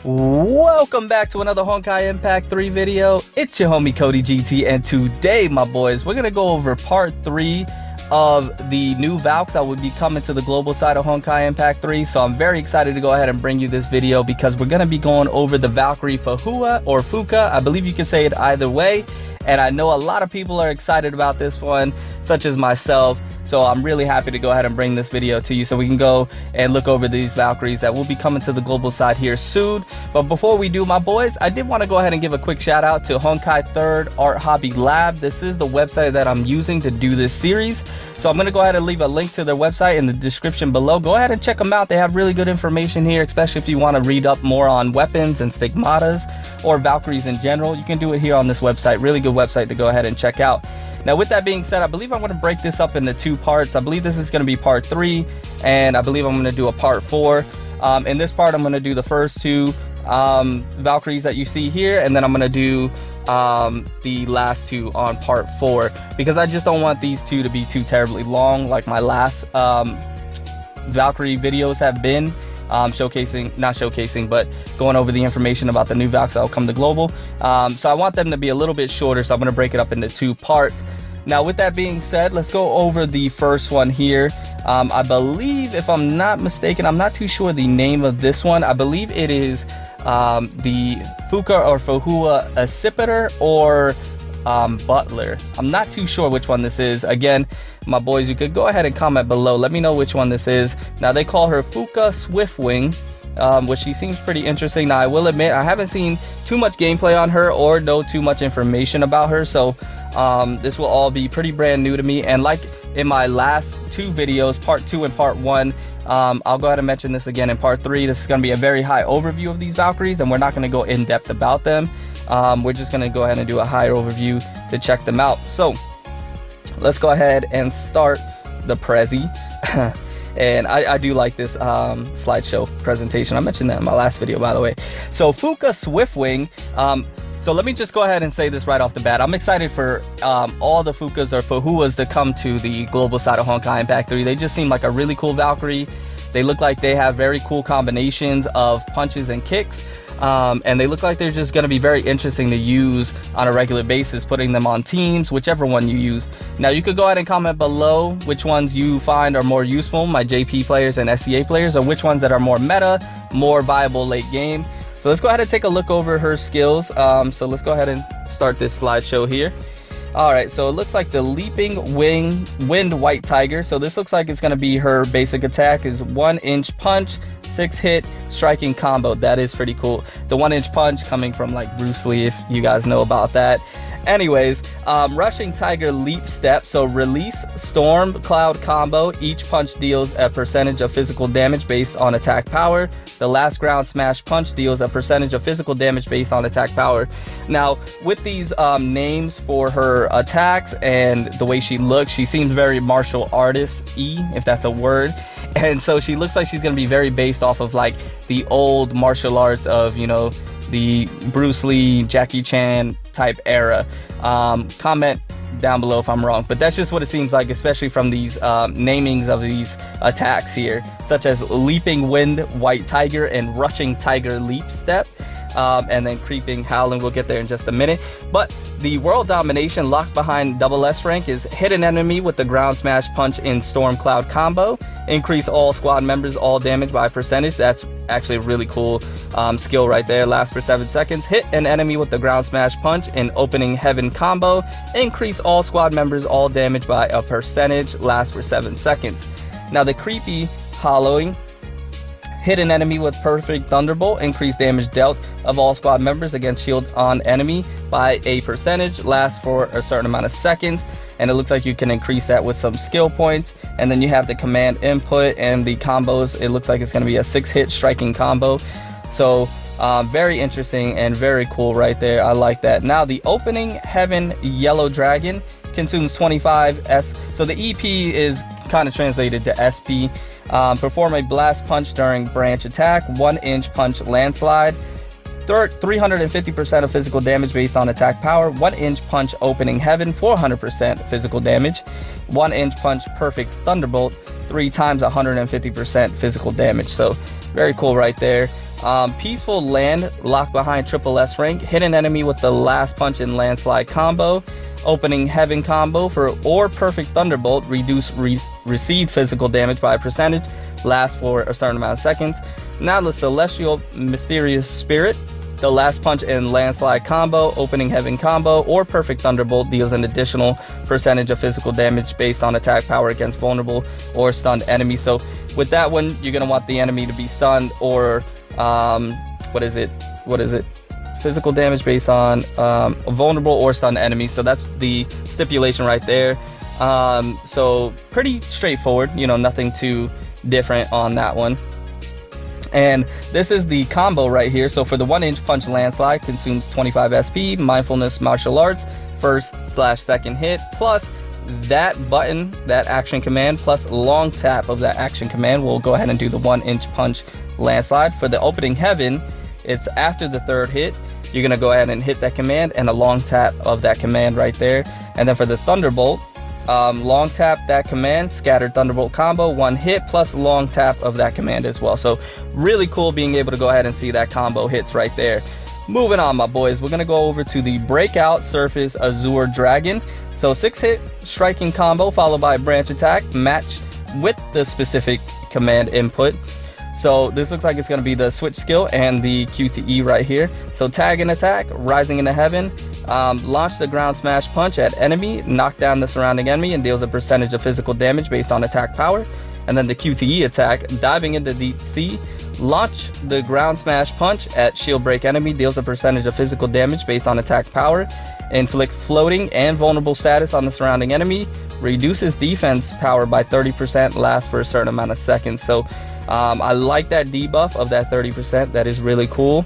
Welcome back to another Honkai Impact 3 video. It's your homie Cody GT, and today, my boys, we're gonna go over part 3 of the new Valks that will be coming to the global side of Honkai Impact 3. So I'm very excited to go ahead and bring you this video because we're gonna be going over the Valkyrie Fuka Fu Hua or Fuka. I believe you can say it either way, and I know a lot of people are excited about this one, such as myself. So I'm really happy to go ahead and bring this video to you so we can go and look over these Valkyries that will be coming to the global side here soon. But before we do, my boys, I did want to go ahead and give a quick shout out to Honkai 3rd Art Hobby Lab. This is the website that I'm using to do this series. So I'm going to go ahead and leave a link to their website in the description below. Go ahead and check them out. They have really good information here, especially if you want to read up more on weapons and stigmatas or Valkyries in general. You can do it here on this website. Really good website to go ahead and check out. Now, with that being said, I believe I'm going to break this up into 2 parts. I believe this is going to be part 3, and I believe I'm going to do a part 4. In this part, I'm going to do the first 2 Valkyries that you see here, and then I'm going to do the last 2 on part 4, because I just don't want these 2 to be too terribly long like my last Valkyrie videos have been. Not showcasing, but going over the information about the new Valks that will come to global. So I want them to be a little bit shorter, so I'm going to break it up into 2 parts. Now, with that being said, let's go over the first one here. I believe, if I'm not mistaken, I'm not too sure the name of this one. I believe it is the Fuka or Fu Hua Accipiter or Butler. I'm not too sure which one this is. Again, my boys, you could go ahead and comment below. Let me know which one this is. Now, they call her Fuka Swiftwing, which she seems pretty interesting. Now, I will admit, I haven't seen too much gameplay on her or know too much information about her. So this will all be pretty brand new to me. And like in my last 2 videos, part 2 and part 1, I'll go ahead and mention this again in part 3. This is going to be a very high overview of these Valkyries, and we're not going to go in depth about them. We're just going to go ahead and do a higher overview to check them out. So let's go ahead and start the Prezi. And I do like this slideshow presentation. I mentioned that in my last video, by the way. So Fuka Swiftwing. So let me just go ahead and say this right off the bat. I'm excited for all the Fukas or Fu Huas to come to the global side of Honkai Impact 3. They just seem like a really cool Valkyrie. They look like they have very cool combinations of punches and kicks. And they look like they're just going to be very interesting to use on a regular basis, putting them on teams, whichever one you use. Now, you could go ahead and comment below which ones you find are more useful, my JP players and SCA players, or which ones that are more meta, more viable late game. So let's go ahead and take a look over her skills. So let's go ahead and start this slideshow here. Alright, so it looks like the Leaping Wind White Tiger. So this looks like it's going to be her basic attack is 1-inch punch, 6-hit striking combo. That is pretty cool. The 1-inch punch coming from like Bruce Lee, if you guys know about that. Anyways, Rushing Tiger Leap Step. So release Storm Cloud combo. Each punch deals a percentage of physical damage based on attack power. The Last Ground Smash Punch deals a percentage of physical damage based on attack power. Now, with these names for her attacks and the way she looks, she seems very martial artist-y, if that's a word. And so she looks like she's going to be very based off of like the old martial arts of, you know, the Bruce Lee, Jackie Chan type era. Comment down below if I'm wrong, but that's just what it seems like, especially from these namings of these attacks here, such as Leaping Wind White Tiger and Rushing Tiger Leap Step. And then Creeping Howling, we'll get there in just a minute. But the World Domination locked behind double S rank is hit an enemy with the Ground Smash Punch in Storm Cloud combo. Increase all squad members all damage by percentage. That's actually a really cool skill right there. Lasts for 7 seconds. Hit an enemy with the Ground Smash Punch in Opening Heaven combo. Increase all squad members all damage by a percentage. Lasts for 7 seconds. Now the Creepy Hollowing. Hit an enemy with Perfect Thunderbolt. Increase damage dealt of all squad members against shield on enemy by a percentage. Lasts for a certain amount of seconds. And it looks like you can increase that with some skill points. And then you have the command input and the combos. It looks like it's going to be a 6-hit striking combo. So very interesting and very cool right there. I like that. Now the Opening Heaven Yellow Dragon consumes 25 S. So the EP is kind of translated to SP. Perform a blast punch during branch attack, 1-inch punch landslide, 350% of physical damage based on attack power, 1-inch punch Opening Heaven, 400% physical damage, 1-inch punch Perfect Thunderbolt, 3 times 150% physical damage. So very cool right there. Peaceful Land, lock behind triple S rank, hit an enemy with the last punch in landslide combo, opening heaven combo for or perfect thunderbolt, reduce received physical damage by a percentage, lasts for a certain amount of seconds. Now the celestial mysterious spirit, the last punch in landslide combo, opening heaven combo, or perfect thunderbolt deals an additional percentage of physical damage based on attack power against vulnerable or stunned enemies. So with that one, you're gonna want the enemy to be stunned or what is it? Physical damage based on a vulnerable or stunned enemy. So that's the stipulation right there. So pretty straightforward, you know, nothing too different on that one. And this is the combo right here. So for the 1-inch punch landslide, consumes 25 SP, mindfulness martial arts, first/second hit, plus that button, that action command, plus long tap of that action command. We'll go ahead and do the 1-inch punch landslide. For the opening heaven, it's after the 3rd hit. You're gonna go ahead and hit that command and a long tap of that command right there. And then for the thunderbolt, long tap that command, scattered thunderbolt combo, 1 hit plus long tap of that command as well. So really cool being able to go ahead and see that combo hits right there. Moving on, my boys, we're gonna go over to the breakout surface azure dragon. So 6-hit striking combo followed by a branch attack, match with the specific command input. So this looks like it's going to be the switch skill and the QTE right here. So tag and attack, rising into heaven, launch the ground smash punch at enemy, knock down the surrounding enemy and deals a percentage of physical damage based on attack power. And then the QTE attack, diving into deep sea, launch the ground smash punch at shield break enemy, deals a percentage of physical damage based on attack power, inflict floating and vulnerable status on the surrounding enemy, reduces defense power by 30%, lasts for a certain amount of seconds. So I like that debuff of that 30%. That is really cool.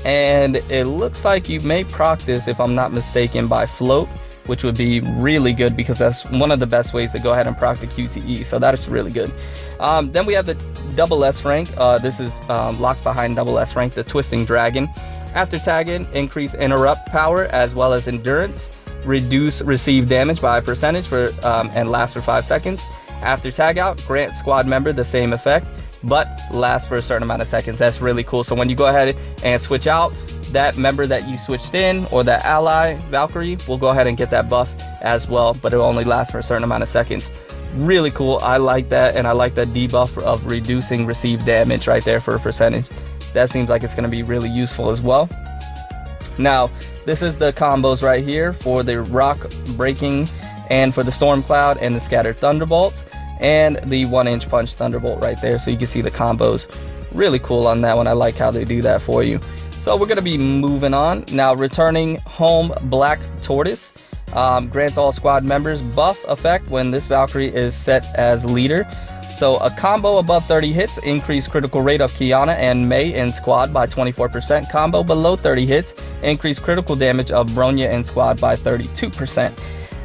And it looks like you may proc this, if I'm not mistaken, by float, which would be really good because that's one of the best ways to go ahead and proc the QTE. So that is really good. Then we have the double S rank. This is locked behind double S rank, the Twisting Dragon. After tagging, increase interrupt power as well as endurance, reduce received damage by a percentage for and last for 5 seconds. After tag out, grant squad member the same effect, but lasts for a certain amount of seconds. That's really cool. So when you go ahead and switch out, that member that you switched in or that ally Valkyrie will go ahead and get that buff as well, but it will only last for a certain amount of seconds. Really cool. I like that, and I like that debuff of reducing received damage right there for a percentage. That seems like it's going to be really useful as well. Now this is the combos right here for the rock breaking and for the storm cloud and the scattered thunderbolts and the 1-inch punch thunderbolt right there. So you can see the combos. Really cool on that one. I like how they do that for you. So we're going to be moving on. Now returning home Black Tortoise. Grants all squad members buff effect when this Valkyrie is set as leader. So a combo above 30 hits, increase critical rate of Kiana and Mei in squad by 24%. Combo below 30 hits, increase critical damage of Bronya in squad by 32%.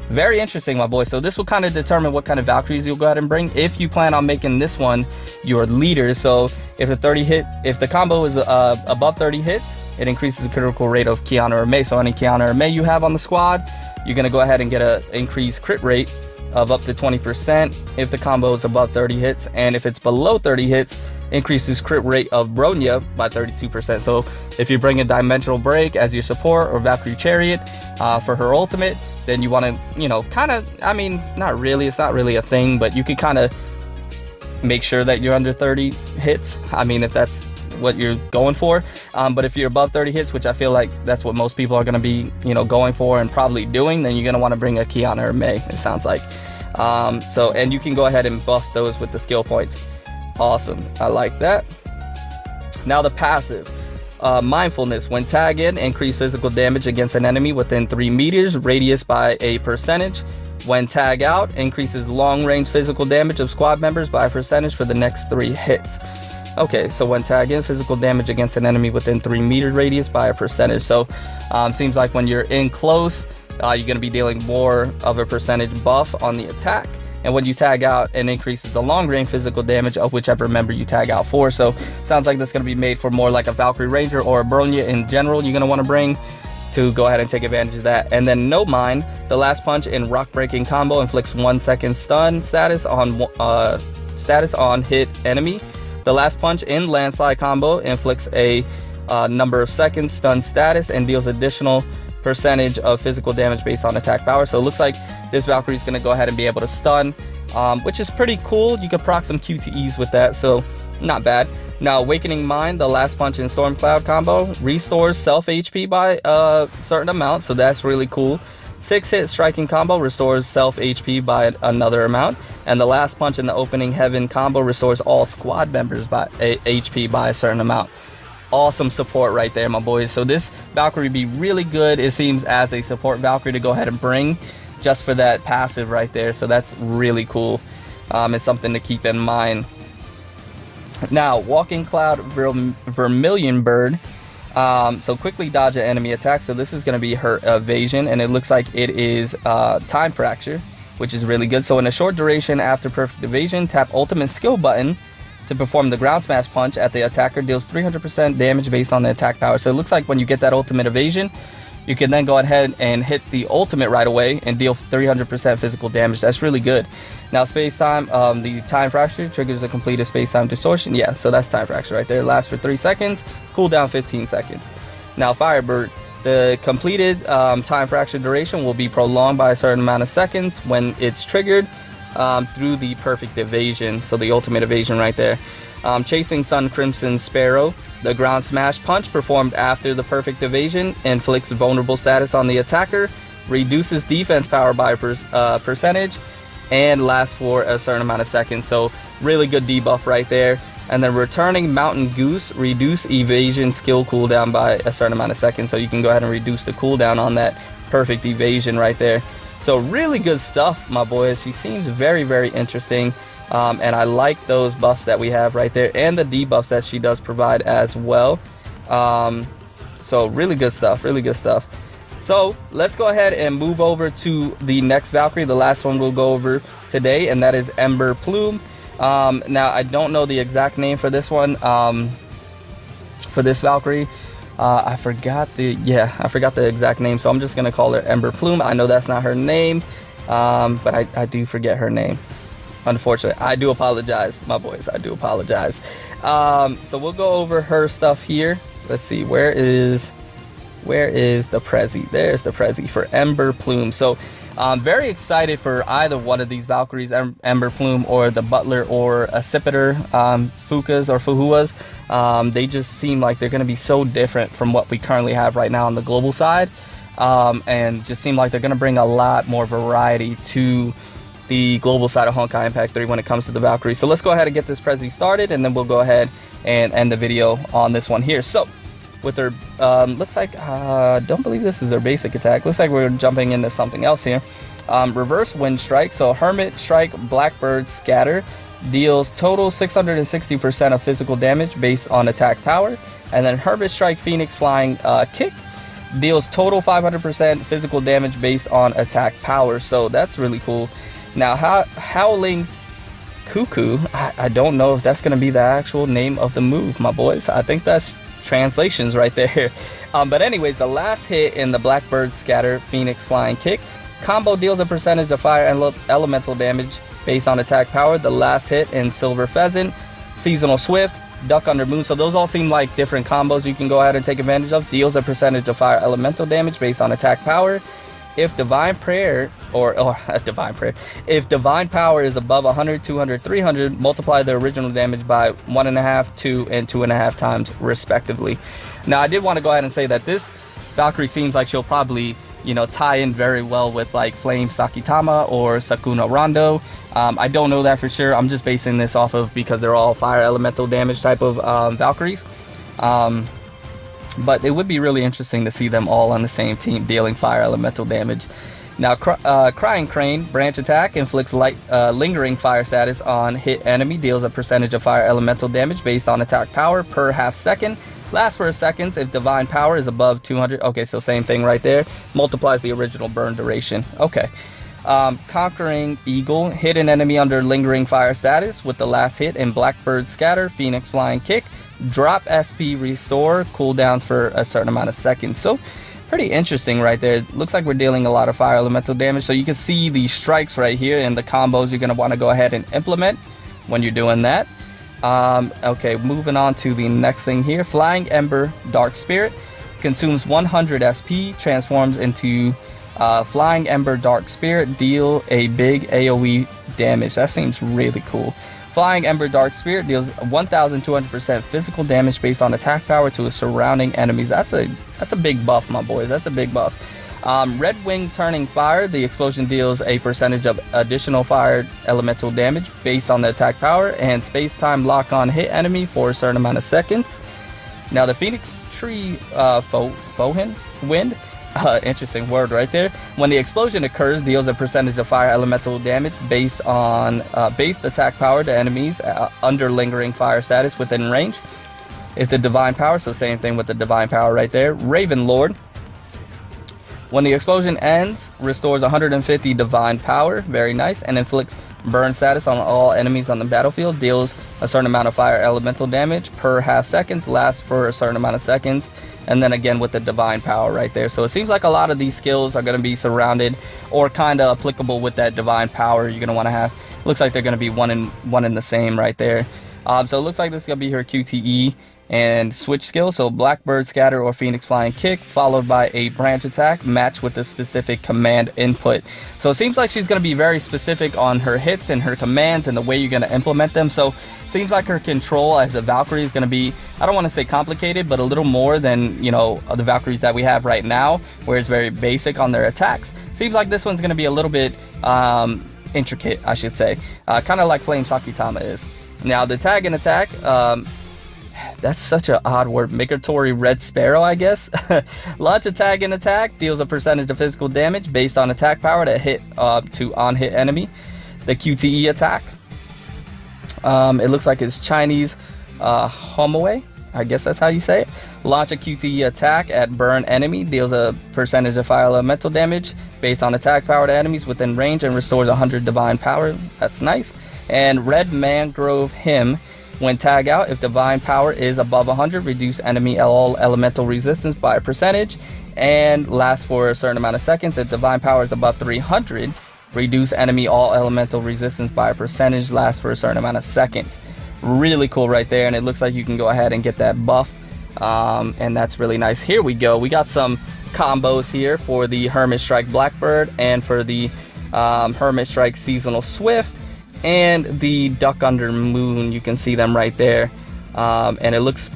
Very interesting, my boy. So this will kind of determine what kind of Valkyries you'll go ahead and bring if you plan on making this one your leader. So if the combo is above 30 hits, it increases the critical rate of Kiana or Mei. So any Kiana or Mei you have on the squad, you're going to go ahead and get an increased crit rate of up to 20% if the combo is above 30 hits. And if it's below 30 hits, increases crit rate of Bronya by 32%. So if you bring a Dimensional Break as your support or Valkyrie Chariot for her ultimate, then you want to, you know, kind of, I mean, not really, it's not really a thing, but you can kind of make sure that you're under 30 hits. I mean, if that's what you're going for. But if you're above 30 hits, which I feel like that's what most people are going to be, you know, going for and probably doing, then you're going to want to bring a Kiana or Mei, it sounds like. So, and you can go ahead and buff those with the skill points. Awesome. I like that. Now the passive. Mindfulness. When tag in, increase physical damage against an enemy within 3 meters radius by a percentage. When tag out, increases long range physical damage of squad members by a percentage for the next 3 hits. Okay, so when tag in, physical damage against an enemy within 3 meter radius by a percentage. So seems like when you're in close, you're going to be dealing more of a percentage buff on the attack. And when you tag out, it increases the long range physical damage of whichever member you tag out for. So sounds like that's going to be made for more like a Valkyrie Ranger or a Bronya in general you're going to want to bring to go ahead and take advantage of that. And then No Mind, the last punch in rock breaking combo inflicts 1 second stun status on hit enemy. The last punch in landslide combo inflicts a number of seconds stun status and deals additional percentage of physical damage based on attack power. So it looks like this Valkyrie is going to go ahead and be able to stun, which is pretty cool. You could proc some QTEs with that, so not bad. Now, Awakening Mind, the last punch in Storm Cloud combo, restores self HP by a certain amount, so that's really cool. 6-hit striking combo restores self HP by another amount, and the last punch in the Opening Heaven combo restores all squad members by HP by a certain amount. Awesome support right there, my boys. So this Valkyrie be really good, it seems, as a support Valkyrie to go ahead and bring, just for that passive right there. So that's really cool. It's something to keep in mind. Now, Walking Cloud Vermilion Bird. So quickly dodge an enemy attack. So this is going to be her evasion, and it looks like it is time fracture, which is really good. So in a short duration after perfect evasion, tap ultimate skill button to perform the ground smash punch at the attacker, deals 300% damage based on the attack power. So it looks like when you get that ultimate evasion, you can then go ahead and hit the ultimate right away and deal 300% physical damage. That's really good. Now, space time, the time fracture triggers a completed space time distortion. Yeah, so that's time fracture right there. Lasts for 3 seconds, cooldown 15 seconds. Now, Firebird, the completed time fracture duration will be prolonged by a certain amount of seconds when it's triggered through the perfect evasion. So the ultimate evasion right there. Chasing Sun Crimson Sparrow, the ground smash punch performed after the perfect evasion inflicts vulnerable status on the attacker, reduces defense power by a percentage, and lasts for a certain amount of seconds. So really good debuff right there. And then Returning Mountain Goose, reduce evasion skill cooldown by a certain amount of seconds. So you can go ahead and reduce the cooldown on that perfect evasion right there. So really good stuff, my boys. She seems very, very interesting. And I like those buffs that we have right there, and the debuffs that she does provide as well. So really good stuff, really good stuff. So let's go ahead and move over to the next Valkyrie, the last one we'll go over today, and that is Ember Plume. Now, I don't know the exact name for this one, for this Valkyrie. I forgot the exact name, so I'm just going to call her Ember Plume. I know that's not her name, but I do forget her name. Unfortunately, I do apologize, my boys. I do apologize. So we'll go over her stuff here. Let's see, where is the Prezi? There's the Prezi for Ember Plume. So I'm very excited for either one of these Valkyries, Ember Plume or the Butler or Accipiter, Fukas or Fu Huas. They just seem like they're going to be so different from what we currently have right now on the global side, and just seem like they're going to bring a lot more variety to the global side of Honkai Impact 3 when it comes to the Valkyrie. So let's go ahead and get this Prezi started, and then we'll go ahead and end the video on this one here. So with her, looks like, don't believe this is her basic attack. Looks like we're jumping into something else here. Reverse Wind Strike. So Hermit Strike, Blackbird Scatter deals total 660% of physical damage based on attack power. And then Hermit Strike, Phoenix Flying Kick deals total 500% physical damage based on attack power. So that's really cool. Now, Howling Cuckoo, I don't know if that's going to be the actual name of the move, my boys. I think that's translations right there. But anyways, the last hit in the Blackbird Scatter Phoenix Flying Kick combo deals a percentage of fire and elemental damage based on attack power. The last hit in Silver Pheasant, Seasonal Swift, Duck Under Moon. So those all seem like different combos you can go ahead and take advantage of. Deals a percentage of fire elemental damage based on attack power. If Divine Prayer, if Divine Power is above 100, 200, 300, multiply the original damage by 1.5, 2, and 2.5 times respectively. Now, I did want to go ahead and say that this Valkyrie seems like she'll probably, you know, tie in very well with like Flame Sakitama or Sakuna Rondo. I don't know that for sure. I'm just basing this off of because they're all fire elemental damage type of Valkyries. But it would be really interesting to see them all on the same team dealing fire elemental damage. Now, Crying Crane, branch attack, inflicts lingering fire status on hit enemy, deals a percentage of fire elemental damage based on attack power per half second. Lasts for a second if divine power is above 200. Okay, so same thing right there. Multiplies the original burn duration. Okay. Conquering Eagle, hit an enemy under lingering fire status with the last hit in Blackbird Scatter, Phoenix Flying Kick. Drop SP Restore, cooldowns for a certain amount of seconds. So pretty interesting right there. Looks like we're dealing a lot of fire elemental damage. So you can see the strikes right here and the combos you're going to want to go ahead and implement when you're doing that. Okay, moving on to the next thing here. Flying Ember Dark Spirit consumes 100 SP, transforms into Flying Ember Dark Spirit, deal a big AoE damage. That seems really cool. Flying Ember Dark Spirit deals 1,200% physical damage based on attack power to surrounding enemies. That's a big buff, my boys. That's a big buff. Red Wing Turning Fire. The explosion deals a percentage of additional fire elemental damage based on the attack power and space-time lock-on hit enemy for a certain amount of seconds. Now the Phoenix Tree Wind. Interesting word right there. When the explosion occurs, deals a percentage of fire elemental damage based on base attack power to enemies under lingering fire status within range. If the divine power, so same thing with the divine power right there. Raven Lord. When the explosion ends, restores 150 divine power, very nice, and inflicts burn status on all enemies on the battlefield. Deals a certain amount of fire elemental damage per half seconds, lasts for a certain amount of seconds. And then again with the divine power right there. So it seems like a lot of these skills are going to be surrounded or kind of applicable with that divine power you're going to want to have. Looks like they're going to be one in the same right there. So it looks like this is going to be her QTE and switch skill. So Blackbird Scatter or Phoenix Flying Kick, followed by a branch attack matched with the specific command input. So it seems like she's going to be very specific on her hits and her commands and the way you're going to implement them. So seems like her control as a Valkyrie is going to be, I don't want to say complicated, but a little more than, you know, the Valkyries that we have right now, where it's very basic on their attacks. Seems like this one's going to be a little bit intricate, I should say. Kind of like Flame Sakitama is. Now, the tag and attack, that's such an odd word. Migratory Red Sparrow, I guess. Launch a tag and attack, deals a percentage of physical damage based on attack power to hit to on-hit enemy. The QTE attack. It looks like it's Chinese Homoe, I guess that's how you say it. Launch a QTE attack at burn enemy, deals a percentage of fire elemental damage based on attack power to enemies within range and restores 100 divine power. That's nice. And Red Mangrove Hymn, when tag out, if divine power is above 100, reduce enemy all elemental resistance by a percentage and lasts for a certain amount of seconds. If divine power is above 300, reduce enemy all elemental resistance by a percentage, lasts for a certain amount of seconds. Really cool right there, and it looks like you can go ahead and get that buff, and that's really nice. Here we go. We got some combos here for the Hermit Strike Blackbird and for the Hermit Strike Seasonal Swift and the Duck Under Moon. You can see them right there, and it looks,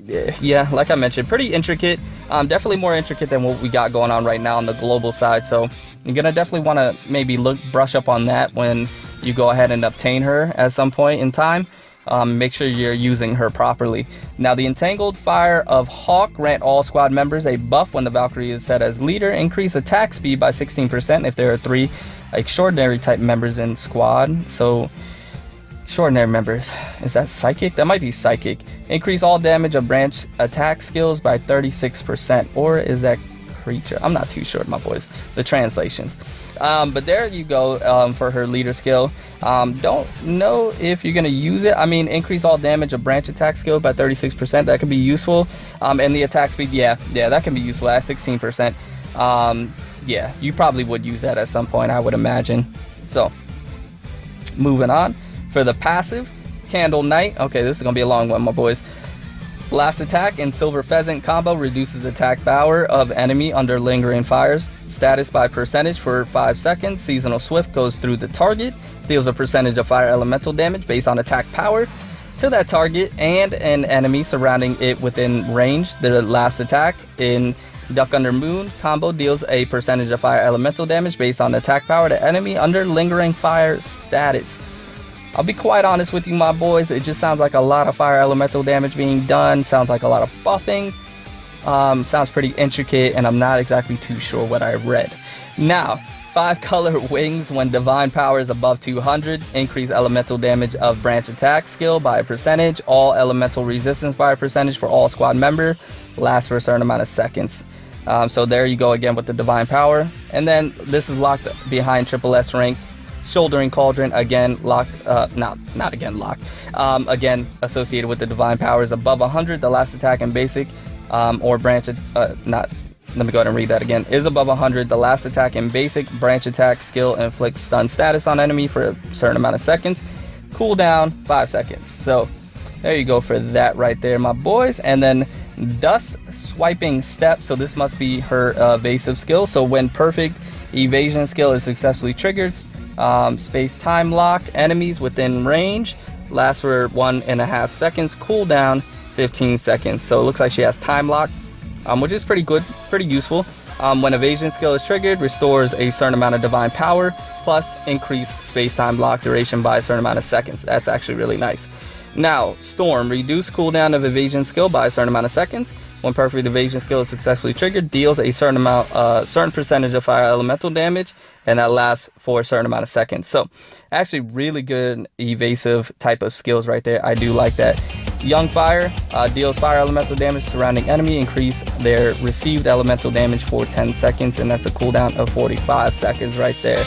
yeah, like I mentioned, pretty intricate. Definitely more intricate than what we got going on right now on the global side. So you're gonna definitely want to maybe brush up on that when you go ahead and obtain her at some point in time. Make sure you're using her properly. Now, the Entangled Fire of Hawk grant all squad members a buff when the Valkyrie is set as leader. Increase attack speed by 16% if there are 3 extraordinary type members in squad. So extraordinary members, is that psychic? That might be psychic. Increase all damage of branch attack skills by 36%, or is that creature? I'm not too sure, my boys, the translations. But there you go, for her leader skill. Don't know if you're gonna use it. I mean, increase all damage of branch attack skill by 36%. That could be useful. And the attack speed, yeah, that can be useful at 16%. Yeah, you probably would use that at some point, I would imagine. So, moving on. For the passive, Candle Knight. Okay, this is gonna be a long one, my boys. Last attack in Silver Pheasant combo reduces attack power of enemy under lingering fires status by percentage for 5 seconds. Seasonal Swift goes through the target, deals a percentage of fire elemental damage based on attack power to that target and an enemy surrounding it within range. The last attack in Duck Under Moon combo deals a percentage of fire elemental damage based on attack power to enemy under lingering fire status. I'll be quite honest with you, my boys, it just sounds like a lot of fire elemental damage being done. Sounds like a lot of buffing. Sounds pretty intricate, and I'm not exactly too sure what I read. Now, 5 color wings when divine power is above 200. Increase elemental damage of branch attack skill by a percentage. All elemental resistance by a percentage for all squad member. Lasts for a certain amount of seconds. So there you go again with the divine power. And then this is locked behind triple S rank. Shouldering Cauldron, again locked, not again locked, again associated with the divine powers above 100. The last attack in basic or branch, let me go ahead and read that again, is above 100. The last attack in basic branch attack skill inflicts stun status on enemy for a certain amount of seconds. Cooldown 5 seconds. So There you go for that right there, my boys. And then Dust Swiping Step. So this must be her evasive skill. So when perfect evasion skill is successfully triggered, space time lock enemies within range, lasts for 1.5 seconds, cooldown 15 seconds. So it looks like she has time lock, which is pretty good, pretty useful. When evasion skill is triggered, restores a certain amount of divine power, plus increase space-time lock duration by a certain amount of seconds. That's actually really nice. Now, Storm, reduce cooldown of evasion skill by a certain amount of seconds. When perfect evasion skill is successfully triggered, deals a certain percentage of fire elemental damage, and that lasts for a certain amount of seconds. So, actually really good evasive type of skills right there. I do like that. Young Fire deals fire elemental damage to surrounding enemy, increase their received elemental damage for 10 seconds, and that's a cooldown of 45 seconds right there.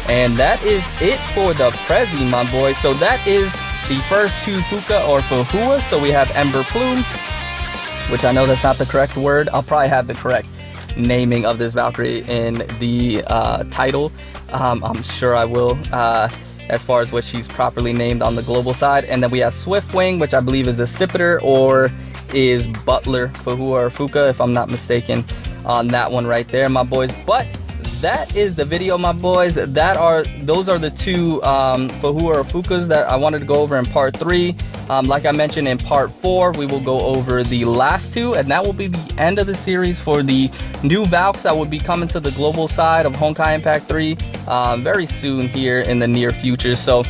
And that is it for the Prezi, my boy. So that is the first two Fuka or Fu Hua. So we have Ember Plume, which I know that's not the correct word. I'll probably have the correct naming of this Valkyrie in the title. I'm sure I will. As far as what she's properly named on the global side. And then we have Swiftwing, which I believe is a Scipitar or is Butler Fu Hua or Fuka, if I'm not mistaken, on that one right there, my boys. But that is the video, my boys. Those are the two Fu Hua or Fukas that I wanted to go over in part 3. Like I mentioned, in part 4 we will go over the last two, and that will be the end of the series for the new Valks that will be coming to the global side of Honkai Impact 3 very soon here in the near future. So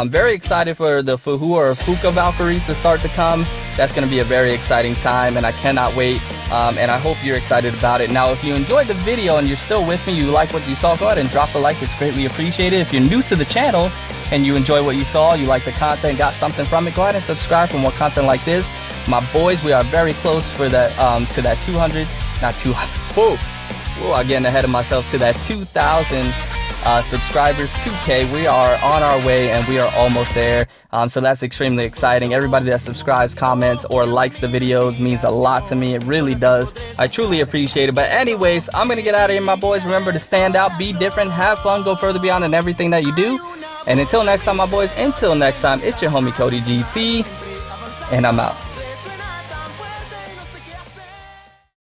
very excited for the Fu Hua or Fuka Valkyries to start to come. That's going to be a very exciting time, and I cannot wait. And I hope you're excited about it. Now, if you enjoyed the video and you're still with me, you like what you saw, go ahead and drop a like. It's greatly appreciated. If you're new to the channel and you enjoy what you saw, you like the content, got something from it, go ahead and subscribe for more content like this. My boys, we are very close for that to that 200, not 200. Whoa, I'm getting ahead of myself, to that 2,000 subscribers, 2K. We are on our way and we are almost there. So that's extremely exciting. Everybody that subscribes, comments, or likes the videos means a lot to me. It really does. I truly appreciate it. But anyways, I'm gonna get out of here, my boys. Remember to stand out, be different, have fun, go further beyond in everything that you do. And until next time, my boys, until next time, it's your homie Cody GT, and I'm out.